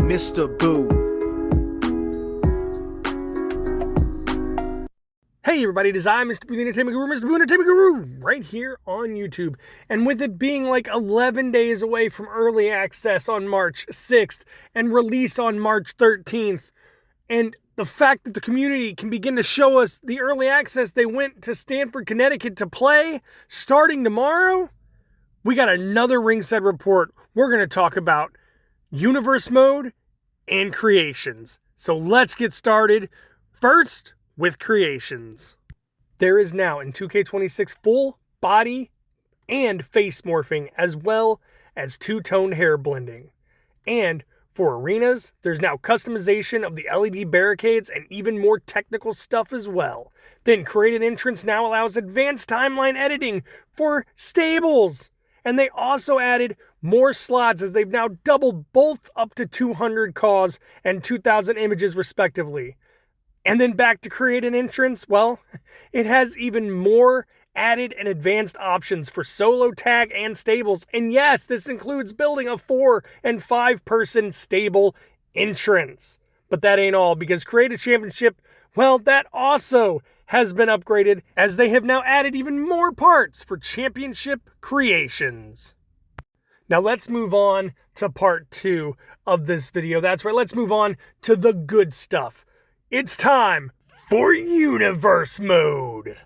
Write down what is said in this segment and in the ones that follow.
Mr. Boo. Hey everybody, it is I, Mr. Boo, the Entertainment Guru, Mr. Boo, Entertainment Guru, right here on YouTube. And with it being like 11 days away from early access on March 6th and release on March 13th, and the fact that the community can begin to show us the early access they went to Stamford, Connecticut to play starting tomorrow, we got another ringside report. We're going to talk about Universe Mode and Creations. So let's get started. First, with Creations. There is now in 2K26 full body and face morphing, as well as two-tone hair blending. And for arenas, there's now customization of the LED barricades and even more technical stuff as well. Then Create an Entrance now allows advanced timeline editing for stables. And they also added more slots, as they've now doubled both up to 200 calls and 2,000 images respectively. And then back to Create an Entrance, well, it has even more added and advanced options for solo tag and stables. And yes, this includes building a 4 and 5 person stable entrance. But that ain't all, because Create a Championship, well, that also has been upgraded, as they have now added even more parts for championship creations. Now let's move on to part 2 of this video. That's right, let's move on to the good stuff. It's time for Universe Mode.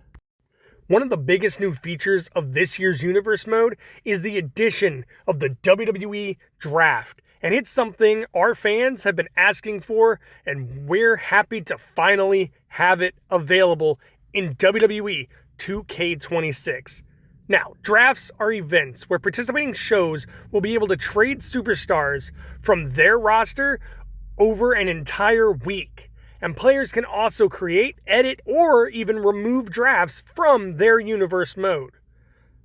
One of the biggest new features of this year's Universe Mode is the addition of the WWE Draft. And it's something our fans have been asking for, and we're happy to finally have it available in WWE 2K26. Now, drafts are events where participating shows will be able to trade superstars from their roster over an entire week. And players can also create, edit, or even remove drafts from their Universe Mode.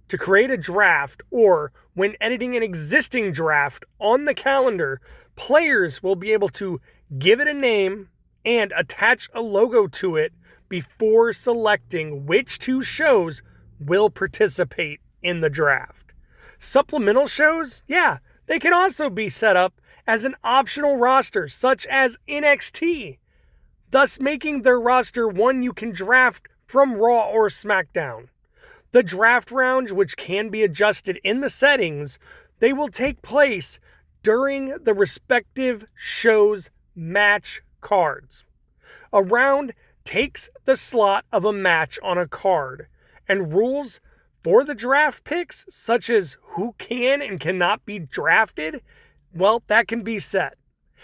To create a draft, or when editing an existing draft on the calendar, players will be able to give it a name and attach a logo to it before selecting which 2 shows will participate in the draft. Supplemental shows, yeah, they can also be set up as an optional roster, such as NXT, thus making their roster one you can draft from Raw or SmackDown. The draft round, which can be adjusted in the settings, they will take place during the respective show's match cards. A round takes the slot of a match on a card, and rules for the draft picks, such as who can and cannot be drafted, well, that can be set.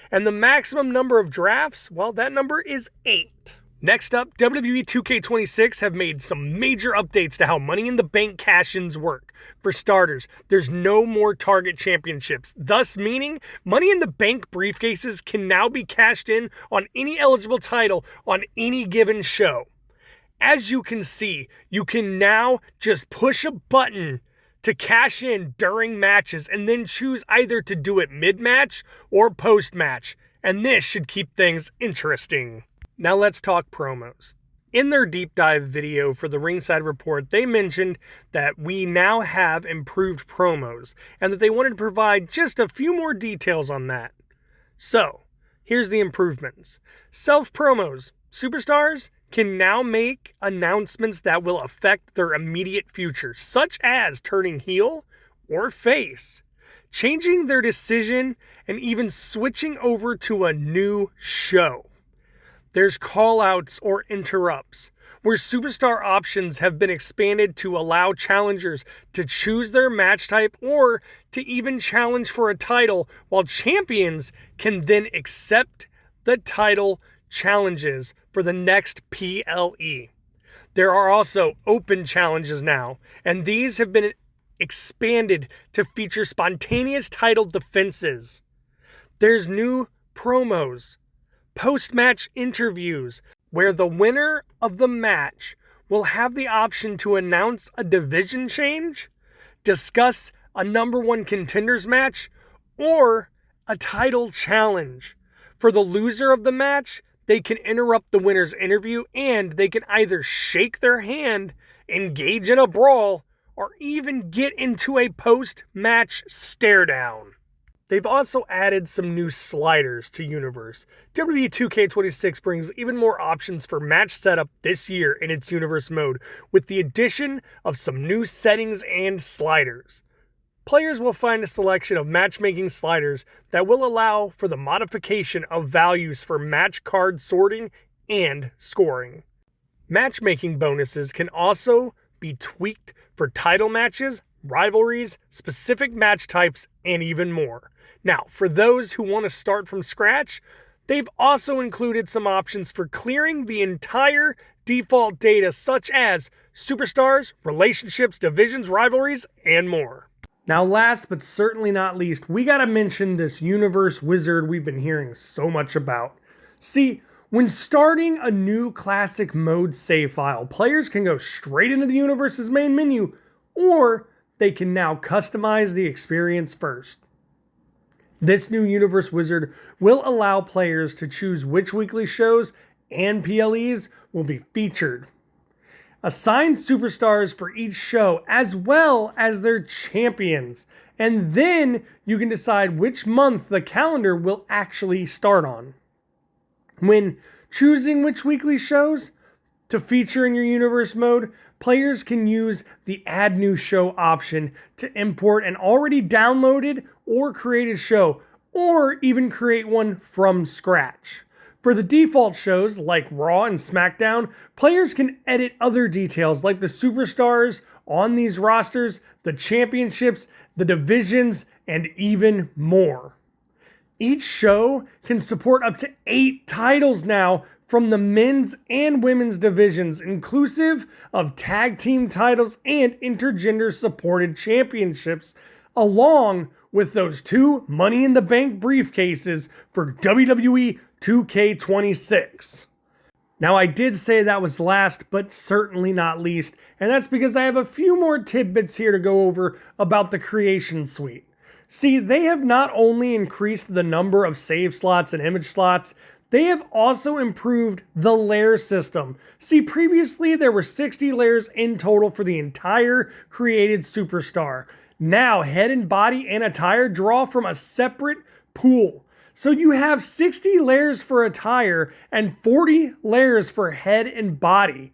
And the maximum number of drafts, well, that number is 8. Next up, WWE 2K26 have made some major updates to how Money in the Bank cash-ins work. For starters, there's no more Target Championships, thus meaning Money in the Bank briefcases can now be cashed in on any eligible title on any given show. As you can see, you can now just push a button to cash in during matches, and then choose either to do it mid-match or post-match, and this should keep things interesting. Now let's talk promos. In their deep dive video for the Ringside Report, they mentioned that we now have improved promos, and that they wanted to provide just a few more details on that. So, here's the improvements. Self-promos. Superstars can now make announcements that will affect their immediate future, such as turning heel or face, changing their decision, and even switching over to a new show. There's call-outs or interrupts, where superstar options have been expanded to allow challengers to choose their match type or to even challenge for a title, while champions can then accept the title challenges for the next PLE. There are also open challenges now, and these have been expanded to feature spontaneous title defenses. There's new promos, post-match interviews, where the winner of the match will have the option to announce a division change, discuss a number 1 contenders match, or a title challenge. For the loser of the match, they can interrupt the winner's interview, and they can either shake their hand, engage in a brawl, or even get into a post-match stare down. they've also added some new sliders to Universe. WWE 2K26 brings even more options for match setup this year in its Universe mode, with the addition of some new settings and sliders. Players will find a selection of matchmaking sliders that will allow for the modification of values for match card sorting and scoring. Matchmaking bonuses can also be tweaked for title matches, rivalries, specific match types, and even more. Now, for those who want to start from scratch, they've also included some options for clearing the entire default data, such as superstars, relationships, divisions, rivalries, and more. Now, last but certainly not least, we gotta mention this Universe Wizard we've been hearing so much about. See, when starting a new classic mode save file, players can go straight into the Universe's main menu, or they can now customize the experience first. This new Universe Wizard will allow players to choose which weekly shows and PLEs will be featured. Assign superstars for each show as well as their champions, and then you can decide which month the calendar will actually start on. When choosing which weekly shows to feature in your Universe mode, players can use the Add New Show option to import an already downloaded or created show, or even create one from scratch. For the default shows like Raw and SmackDown, players can edit other details like the superstars on these rosters, the championships, the divisions, and even more. Each show can support up to 8 titles now from the men's and women's divisions, inclusive of tag team titles and intergender supported championships, along with those 2 Money in the Bank briefcases for WWE 2K26. Now, I did say that was last, but certainly not least, and that's because I have a few more tidbits here to go over about the Creation Suite. See, they have not only increased the number of save slots and image slots, they have also improved the layer system. See, previously there were 60 layers in total for the entire created superstar. Now, head and body and attire draw from a separate pool. So you have 60 layers for attire and 40 layers for head and body.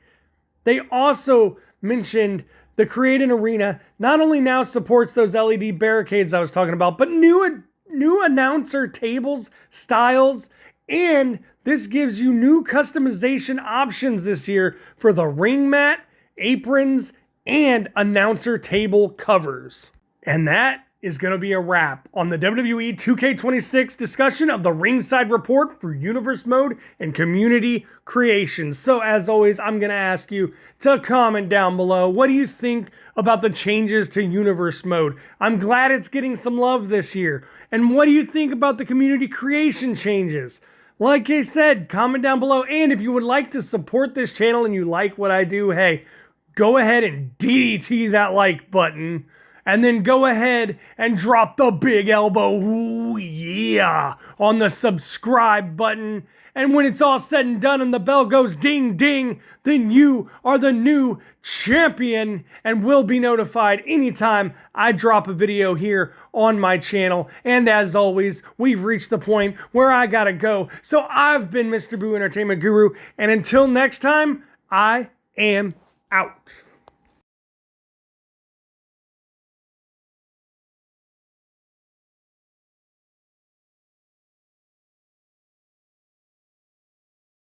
They also mentioned the Create an Arena not only now supports those LED barricades I was talking about, but new announcer tables, styles, and this gives you new customization options this year for the ring mat, aprons, and announcer table covers. And that is going to be a wrap on the WWE 2K26 discussion of the Ringside Report for Universe Mode and Community Creation. So as always, I'm going to ask you to comment down below. What do you think about the changes to Universe Mode? I'm glad it's getting some love this year. And what do you think about the Community Creation changes? Like I said, comment down below. And if you would like to support this channel and you like what I do, hey, go ahead and DDT that like button. And then go ahead and drop the big elbow, ooh yeah, on the subscribe button. And when it's all said and done and the bell goes ding ding, then you are the new champion and will be notified anytime I drop a video here on my channel. And as always, we've reached the point where I gotta go. So I've been Mr. Boo Entertainment Guru, and until next time, I am out.